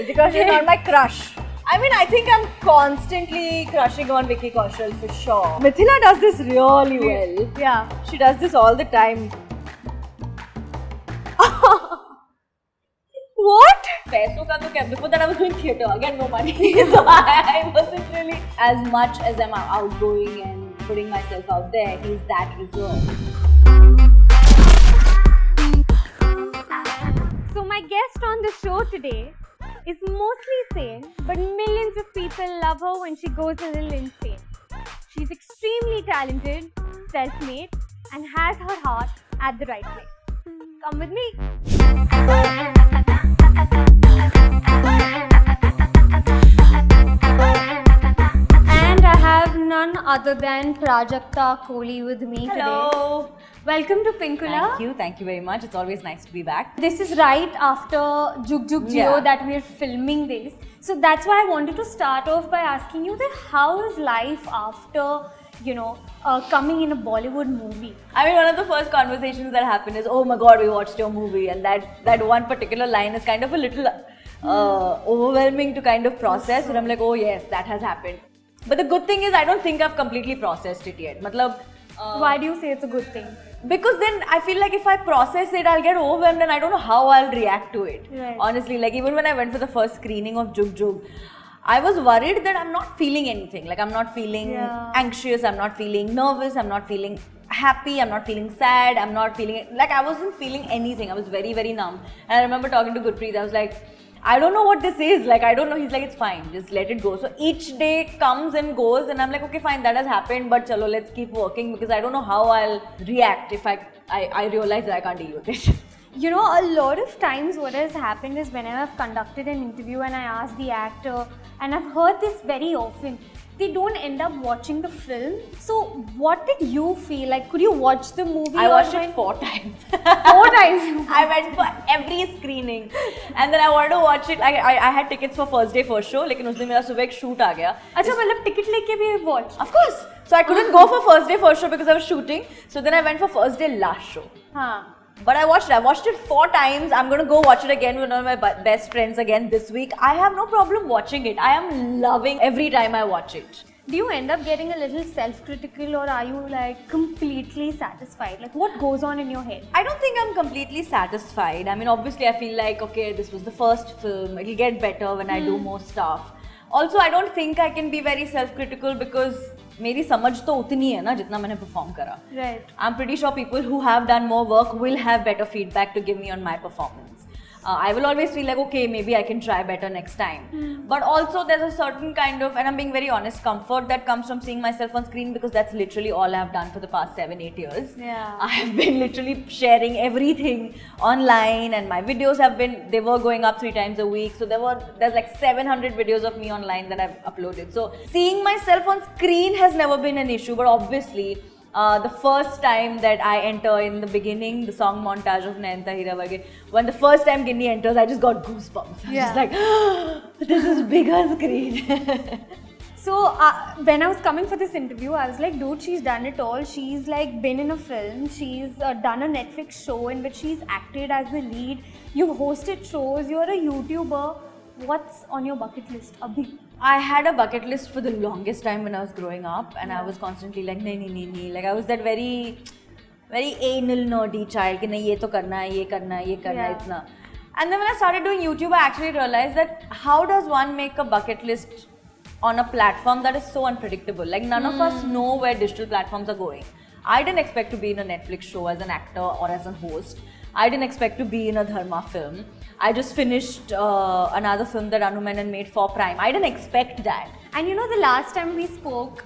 Because she's not my crush. I mean, I think I'm constantly crushing on Vicky Kaushal for sure. Mithila does this really well. Yeah. She does this all the time. What? पैसों का तो क्या? Before that I was doing theatre. Again, no money. So I wasn't really as much as I'm outgoing and putting myself out there. He's that reserved. So my guest on the show today is mostly sane, but millions of people love her when she goes a little insane. She's extremely talented, self-made, and has her heart at the right place. Come with me. And I have none other than Prajakta Koli with me today. Hello. Welcome to Pinkvilla. Thank you very much. It's always nice to be back. This is right after Jug Jug Jio that we're filming this. So that's why I wanted to start off by asking you that how is life after, coming in a Bollywood movie? I mean, one of the first conversations that happen is, oh my god, we watched your movie, and that one particular line is kind of a little overwhelming to kind of process, and I'm like, oh yes, that has happened. But the good thing is, I don't think I've completely processed it yet. Why do you say it's a good thing? Because then I feel like if I process it, I'll get overwhelmed and I don't know how I'll react to it. Right. Honestly, like even when I went for the first screening of Jug Jug, I was worried that I'm not feeling anything. Like I'm not feeling anxious, I'm not feeling nervous, I'm not feeling happy, I'm not feeling sad, I'm not feeling, like I wasn't feeling anything. I was very, very numb. And I remember talking to Gurpreet, I was like, I don't know what this is. Like, I don't know. He's like, it's fine. Just let it go. So each day comes and goes and I'm like, okay, fine, that has happened. But chalo, let's keep working because I don't know how I'll react if I realize that I can't deal with it. You know, a lot of times what has happened is whenever I've conducted an interview and I ask the actor, and I've heard this very often, they don't end up watching the film. So what did you feel? Like, could you watch the movie? I watched it 4 times. 4 times? I went for every screening. And then I wanted to watch it. I had tickets for first day first show, लेकिन उस दिन मेरा सुबह एक shoot आ गया. अच्छा, मतलब ticket लेके भी watch? Of course. So I couldn't go for first day first show because I was shooting. So then I went for first day last show. हाँ. But I watched it 4 times. I'm going to go watch it again with one of my best friends again this week. I have no problem watching it. I am loving every time I watch it. Do you end up getting a little self-critical or are you like completely satisfied? Like what goes on in your head? I don't think I'm completely satisfied. I mean, obviously I feel like, okay, this was the first film. It'll get better when I do more stuff. Also, I don't think I can be very self-critical because मेरी समझ तो उतनी है ना जितना मैंने perform करा. Right. I'm pretty sure people who have done more work will have better feedback to give me on my performance. I will always feel like, okay, maybe I can try better next time. But also there's a certain kind of, and I'm being very honest, comfort that comes from seeing myself on screen because that's literally all I've done for the past 7-8 years. Yeah. I have been literally sharing everything online and my videos they were going up 3 times a week. So there's like 700 videos of me online that I've uploaded. So seeing myself on screen has never been an issue, but obviously the first time that I enter in the beginning, the song montage of Nayanta Hiravage, when the first time Ginny enters, I just got goosebumps. I was just like, this is bigger screen. So when I was coming for this interview, I was like, dude, she's done it all. She's like been in a film. She's done a Netflix show in which she's acted as the lead. You've hosted shows. You're a YouTuber. What's on your bucket list, Abhi? I had a bucket list for the longest time when I was growing up, and I was constantly like, nahi. Like I was that very, very anal, nerdy child. Ki nahi, ye to karna hai, ye karna hai, itna. And then when I started doing YouTube, I actually realized that how does one make a bucket list on a platform that is so unpredictable? Like none of us know where digital platforms are going. I didn't expect to be in a Netflix show as an actor or as a host. I didn't expect to be in a Dharma film. I just finished another film that Anu Menon made for Prime. I didn't expect that. And you know, the last time we spoke,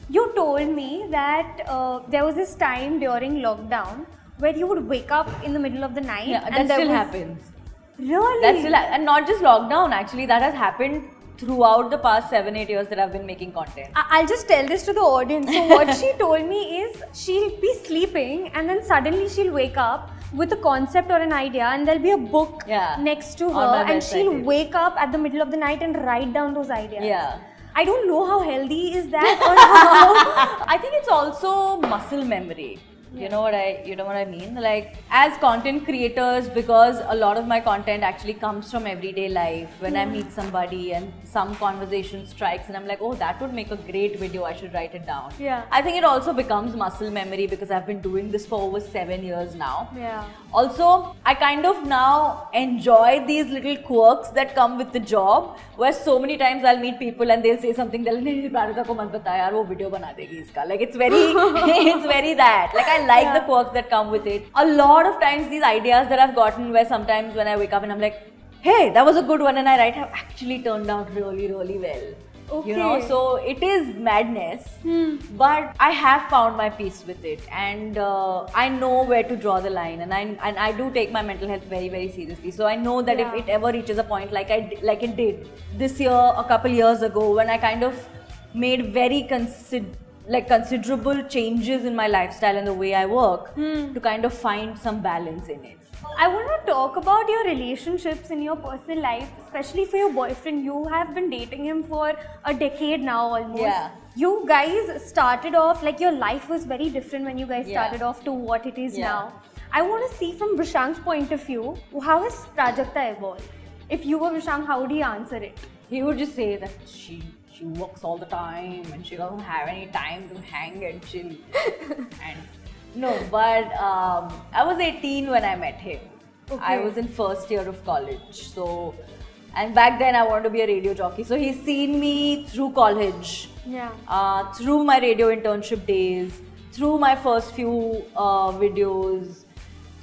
you told me that there was this time during lockdown where you would wake up in the middle of the night. Yeah, and that still happens. Really? That still and not just lockdown, actually. That has happened throughout the past 7-8 years that I've been making content. I'll just tell this to the audience. So what she told me is she'll be sleeping and then suddenly she'll wake up with a concept or an idea and there'll be a book next to her and she'll wake up at the middle of the night and write down those ideas. Yeah. I don't know how healthy is that or how. I think it's also muscle memory. You know what I mean? Like, as content creators, because a lot of my content actually comes from everyday life. When I meet somebody and some conversation strikes, and I'm like, oh, that would make a great video. I should write it down. Yeah. I think it also becomes muscle memory because I've been doing this for over 7 years now. Yeah. Also, I kind of now enjoy these little quirks that come with the job, where so many times I'll meet people and they'll say something, they'll say, Prajakta ko mat bata yaar, wo video bana degi iska. Like, it's very that. Like, I like the quirks that come with it. A lot of times these ideas that I've gotten, where sometimes when I wake up and I'm like, hey, that was a good one, and I write, have actually turned out really, really well. Okay. You know, so it is madness, but I have found my peace with it, and I know where to draw the line, and I do take my mental health very, very seriously. So I know that if it ever reaches a point like it did this year, a couple years ago, when I kind of made very considerable changes in my lifestyle and the way I work to kind of find some balance in it. I want to talk about your relationships in your personal life, especially for your boyfriend. You have been dating him for a decade now almost. Yeah. You guys started off, like, your life was very different when you guys started off to what it is now. I want to see from Vishank's point of view, how has Prajakta evolved? If you were Vishank, how would he answer it? He would just say that she works all the time and she doesn't have any time to hang and chill. And no, but I was 18 when I met him. Okay. I was in first year of college. So, and back then I wanted to be a radio jockey. So he's seen me through college, through my radio internship days, through my first few videos,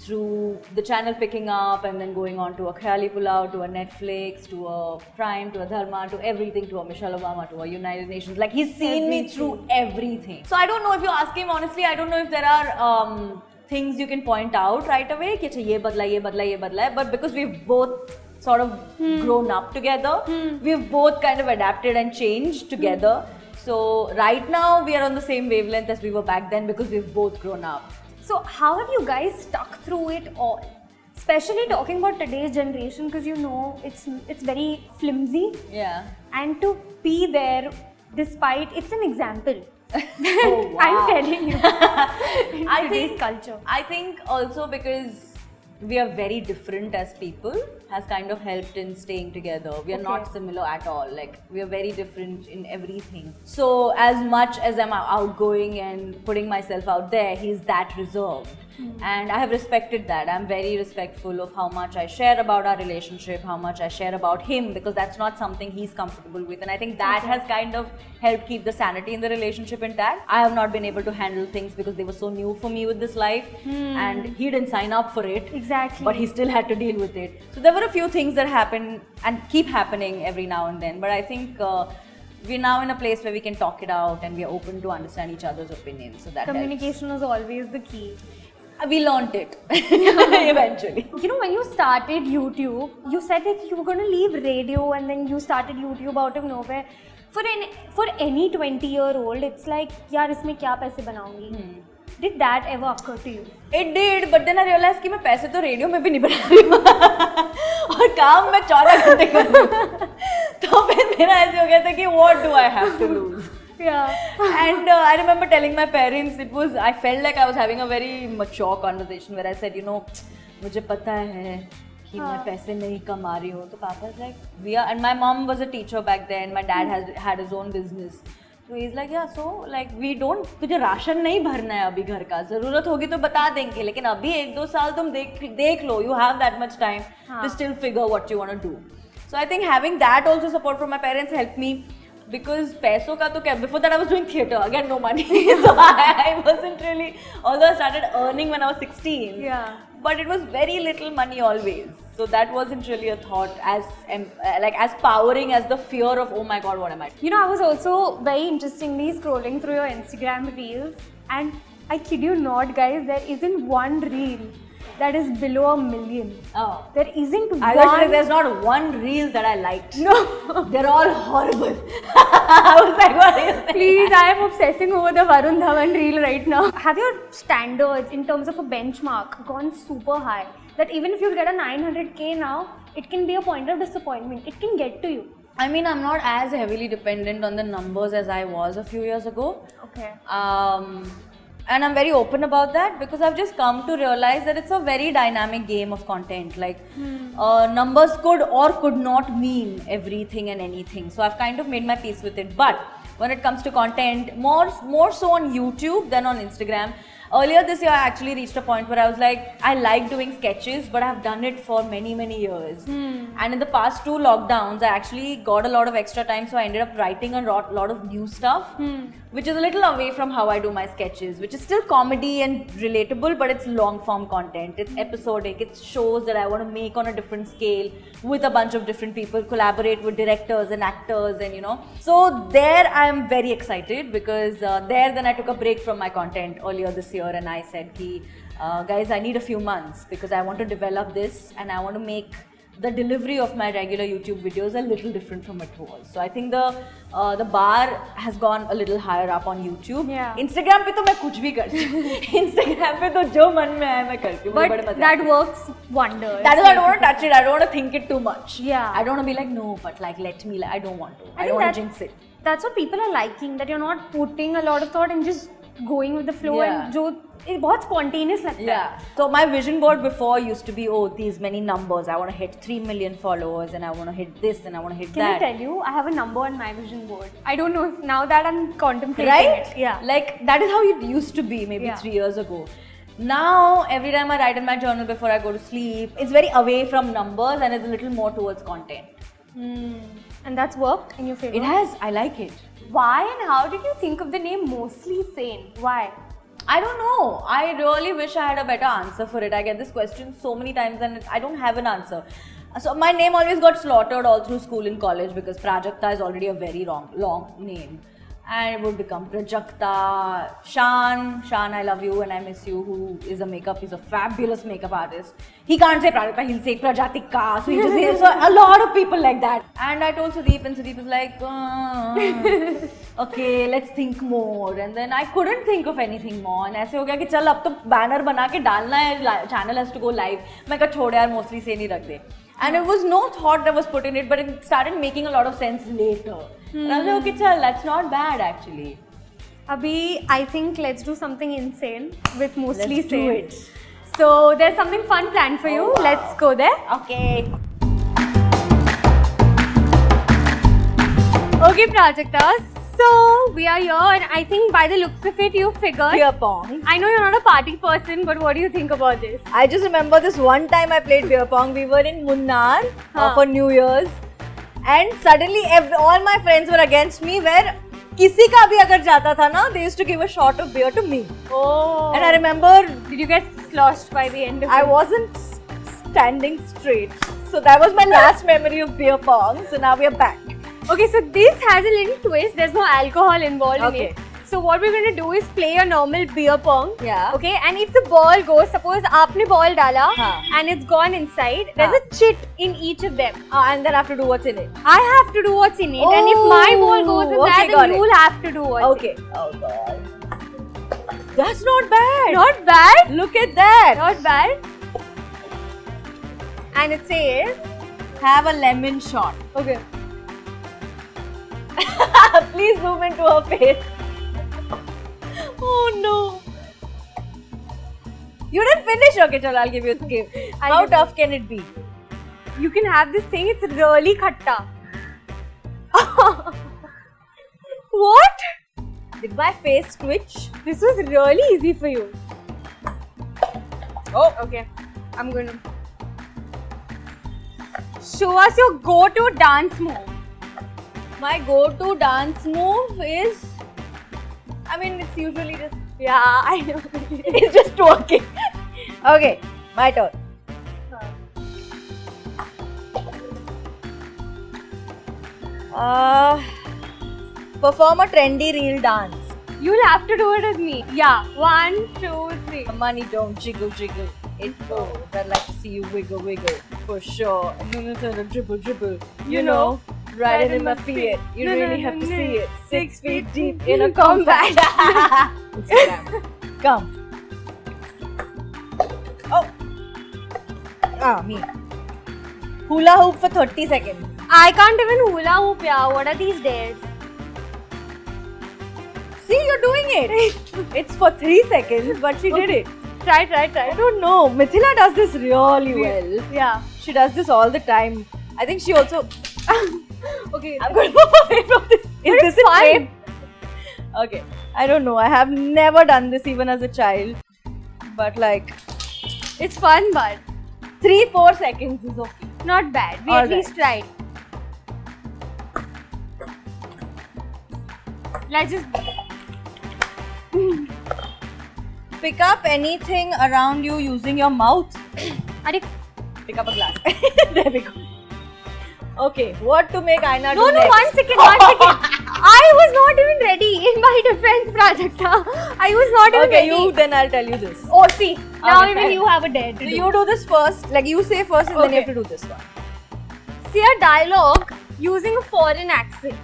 through the channel picking up and then going on to a Khayali Pulao, to a Netflix, to a Prime, to a Dharma, to everything, to a Michelle Obama, to a United Nations. Like, he's seen me through everything. So I don't know, if you ask him honestly, I don't know if there are things you can point out right away, ki ye badla, but because we've both sort of grown up together, we've both kind of adapted and changed together. So right now we are on the same wavelength as we were back then because we've both grown up. So how have you guys stuck through it all? Especially talking about today's generation, because you know it's very flimsy. Yeah. And to be there despite, it's an example. Oh, wow. I'm telling you. In today's culture. I think also because we are very different as people has kind of helped in staying together. We are not similar at all. Like, we are very different in everything. So as much as I'm outgoing and putting myself out there, he's that reserved. And I have respected that. I'm very respectful of how much I share about our relationship, how much I share about him, because that's not something he's comfortable with. And I think that has kind of helped keep the sanity in the relationship intact. I have not been able to handle things because they were so new for me with this life. And he didn't sign up for it. Exactly. But he still had to deal with it. So there were a few things that happen and keep happening every now and then. But I think we're now in a place where we can talk it out and we are open to understand each other's opinions. So that communication is always the key. We learned it eventually. You know, when you started YouTube, you said that you were going to leave radio and then you started YouTube out of nowhere. For any 20-year-old, it's like, yaar, isme kya paise banaungi? Did that ever occur to you? It did, but then I realized कि मैं पैसे तो radio में भी नहीं बना रही हूँ और काम मैं 14 घंटे कर रही हूँ. तो फिर मेरा ऐसे हो गया था कि what do I have to lose? Yeah. And I remember telling my parents, I felt like I was having a very mature conversation where I said, you know, मुझे पता है कि मैं पैसे नहीं कमा रही हूँ. तो पापा was like, and my mom was a teacher back then. My dad had his own business. So he's like, yeah, so like we don't, तुझे राशन नहीं भरना है अभी घर का, जरूरत होगी तो बता देंगे, लेकिन अभी 1-2 साल तुम देख लो, you have that much time to still figure what you want to do. So I think having that also support from my parents helped me, because पैसों का तो क्या, before that I was doing theatre, again no money, so I wasn't really, although I started earning when I was 16, but it was very little money always. So that wasn't really a thought as powering as the fear of, oh my god, what am I doing? You know, I was also very interestingly scrolling through your Instagram reels, and I kid you not, guys, there isn't one reel that is below 1 million. Oh. There isn't one. There's not one reel that I liked. No. They're all horrible. I was like, what are you saying? Please, I am obsessing over the Varun Dhawan reel right now. Have your standards in terms of a benchmark gone super high? That even if you get a 900k now, it can be a point of disappointment. It can get to you. I mean, I'm not as heavily dependent on the numbers as I was a few years ago. Okay. And I'm very open about that because I've just come to realize that it's a very dynamic game of content. Like numbers could or could not mean everything and anything. So I've kind of made my peace with it. But when it comes to content, more so on YouTube than on Instagram. Earlier this year, I actually reached a point where I was like, I like doing sketches, but I've done it for many, many years. And in the past 2 lockdowns, I actually got a lot of extra time, so I ended up writing a lot of new stuff, which is a little away from how I do my sketches, which is still comedy and relatable, but it's long form content. It's episodic. It's shows that I want to make on a different scale with a bunch of different people, collaborate with directors and actors, and So there I am very excited because then I took a break from my content earlier this year, and I said, guys, I need a few months because I want to develop this and I want to make the delivery of my regular YouTube videos a little different from it was. So I think the bar has gone a little higher up on YouTube. Yeah. Instagram पे तो मैं कुछ भी करती हूँ. Instagram पे तो जो मन में आए मैं करती हूँ. But that works wonders. That is why I don't want to touch it. I don't want to think it too much. Yeah. I don't want to be like, no, but like let me. I don't want to. I don't want to jinx it. That's what people are liking. That you're not putting a lot of thought and just going with the flow. Yeah. And जो बहुत spontaneous लगता है. Yeah. So my vision board before used to be, these many numbers. I want to hit 3 million followers, and I want to hit this, and I want to hit that. Can I tell you? I have a number on my vision board. I don't know if now that I'm contemplating Right? it. Yeah. Like that is how it used to be maybe 3 years ago. Now every time I write in my journal before I go to sleep, it's very away from numbers and it's a little more towards content. And that's worked in your favor? It has. I like it. Why and how did you think of the name Mostly Sane? Why? I don't know. I really wish I had a better answer for it. I get this question so many times and I don't have an answer. So my name always got slaughtered all through school and college because Prajakta is already a very long name. And it would become Prajakta, Shan, I love you and I miss you, who is he's a fabulous makeup artist. He can't say Prajakta, he'll say Prajatika. So he just says a lot of people like that. And I told Sudeep and Sudeep was like, okay, let's think more. And then I couldn't think of anything more. And ऐसे हो गया कि चल अब तो banner बना के डालना है, channel has to go live. मैं कहा छोड़ यार, mostly से नहीं रख दे. And it was no thought that was put in it, but it started making a lot of sense later. And I was like, okay, chal, that's not bad actually. Abhi, I think let's do something insane with Mostly Let's Sane. do it. So there's something fun planned for you. Wow. Let's go there. Okay. Okay, Prajakta. So we are here, and I think by the looks of it, you figured. Beer pong. I know you're not a party person, but what do you think about this? I just remember this one time I played beer pong. We were in Munnar for New Year's, and suddenly all my friends were against me. Where किसी का भी अगर जाता था ना, they used to give a shot of beer to me. Oh. And I remember, Did you get sloshed by the end of I it? wasn't standing straight. So that was my last memory of beer pong. So now we are back. Okay, so this has a little twist. There's no alcohol involved in Okay. it. So what we're going to do is play a normal beer pong. Yeah. Okay, and if the ball goes, suppose aapne ball dala and it's gone inside, there's a chit in each of them. And then I have to do what's in it. I have to do what's in it, and if my ball goes in Okay, that, got then it. you'll have to do what's in Okay. it. Oh god. That's not bad. Not bad. Look at that. Not bad. And it says, Have a lemon shot. okay. Please zoom into her face. Oh no. You didn't finish. Okay, chalo, I'll give you a game. How tough can it be? You can have this thing, it's really khatta. What? Did my face twitch? This was really easy for you. Oh. Okay, I'm gonna show us your go-to dance move. My go-to dance move is, I mean, it's usually just, Yeah, I know. it's just twerking. Okay, my turn. Perform a trendy reel dance. You'll have to do it with me. Yeah, 1, 2, 3. Money don't jiggle, jiggle. It goes. I'd like to see you wiggle, wiggle. For sure. Dribble, dribble. You know, riding in my Fiat. You really have to see it. 6 feet deep in a combat. Instagram. Come. Oh. Me. Hula hoop for 30 seconds. I can't even hula hoop, yeah. What are these days? See, you're doing it. It's for 3 seconds, but she did it. Try. I don't know. Mithila does this really well. Yeah. She does this all the time. I think she also. Okay. I'm going to move away from this. Is this in frame? Okay. I don't know. I have never done this even as a child. But like, It's fun, but 3-4 seconds is okay. not bad. We All at least tried. Let's just. Pick up anything around you using your mouth. Arey, Pick up a glass. There we go. Okay, what to make Aina do no, next? 1 second. I was not even ready. In my defense, Prajakta, I was not even Okay, ready. then I'll tell you this. Oh, see. Now Okay, even fine. you have a dare to So do. you do this first. Like you say first and then you have Okay. to do this one. Say a dialogue using a foreign accent.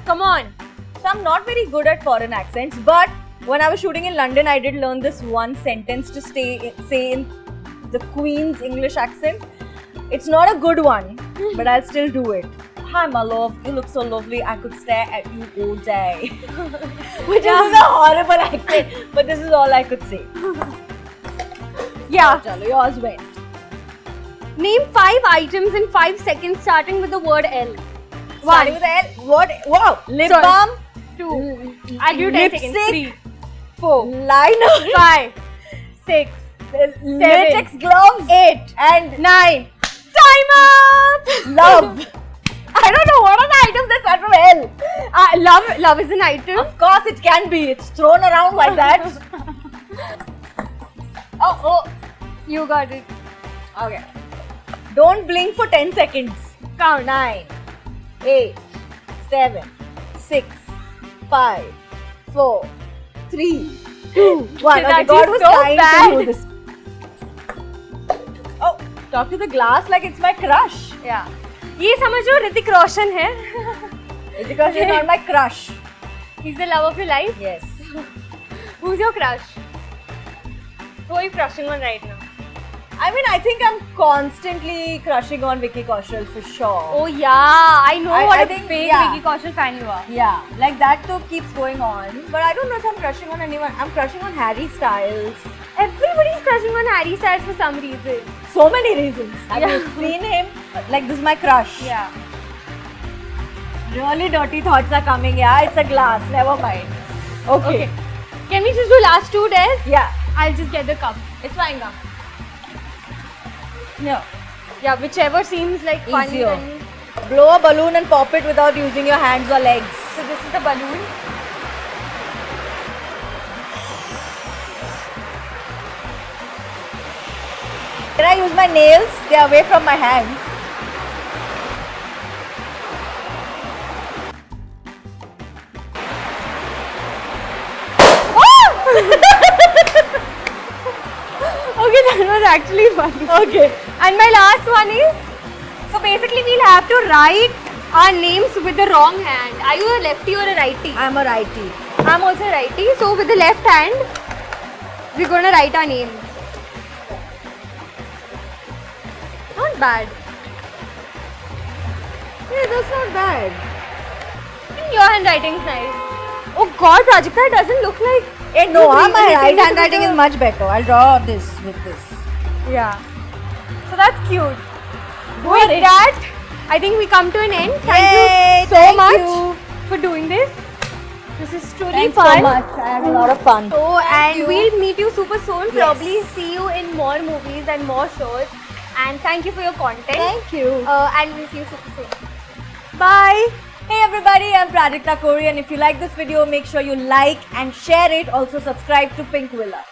Come on. So I'm not very good at foreign accents, but when I was shooting in London, I did learn this one sentence to say in the Queen's English accent. It's not a good one, but I'll still do it. Hi, my love. You look so lovely. I could stare at you all day. Which is a horrible accent, but this is all I could say. Yeah. Chalo, yours went. Name 5 items in 5 seconds starting with the word L. Starting with L. What? Wow. Lip Sorry. balm. 2. I'll give you 10 seconds. Lipstick. 3, 4, Liner. 5, 6, Latex gloves. 8, And 9. Time up! love. I don't know what are the items that start from L. Love is an item. Of course it can be. It's thrown around like that. Oh. You got it. Okay. Don't blink for 10 seconds. Count. 9, 8, 7, 6, 5, 4, 3, 2, 1. That Okay, God is was so kind bad. to do this. Oh, talk to the glass like it's my crush. Yeah. ये समझो ऋतिक रोशन है. Because he's not my crush. He's the love of your life. Yes. Who's your crush? Who are you crushing on right now? I mean, I think I'm constantly crushing on Vicky Kaushal for sure. Oh yeah, I know I what a think, big yeah. Vicky Kaushal fan you are. Yeah, like that too keeps going on. But I don't know if I'm crushing on anyone. I'm crushing on Harry Styles. Everybody's crushing on Harry Styles for some reason. So many reasons. Have Yeah. you seen him? Like, this is my crush. Yeah. Really dirty thoughts are coming. Yeah, it's a glass. Never mind. Okay. Can we just do last 2 days? Yeah, I'll just get the cup. it's fine now. No. Yeah, whichever seems like funny. Easier. Then... Blow a balloon and pop it without using your hands or legs. So this is the balloon. Can I use my nails? They are away from my hands. Okay, that was actually funny. Okay. And my last one is, so basically we'll have to write our names with the wrong hand. Are you a lefty or a righty? I'm a righty. I'm also a righty. So with the left hand, we're going to write our names. Not bad. Yeah, that's not bad. And your handwriting is nice. Oh God, Prajakta, it doesn't look like... Hey, no, You my think anything right to handwriting do- is much better. I'll draw this with this. Yeah. So that's cute. Got With it. that, I think we come to an end. Thank Yay, you so thank much you. for doing this. This is truly Thanks fun. so much. I had a lot of fun. So, and you. we'll meet you super soon. Yes. Probably see you in more movies and more shows. And thank you for your content. Thank you. And we'll see you super soon. Bye. Hey everybody, I'm Prajakta Koli, and if you like this video, make sure you like and share it. Also subscribe to Pinkvilla.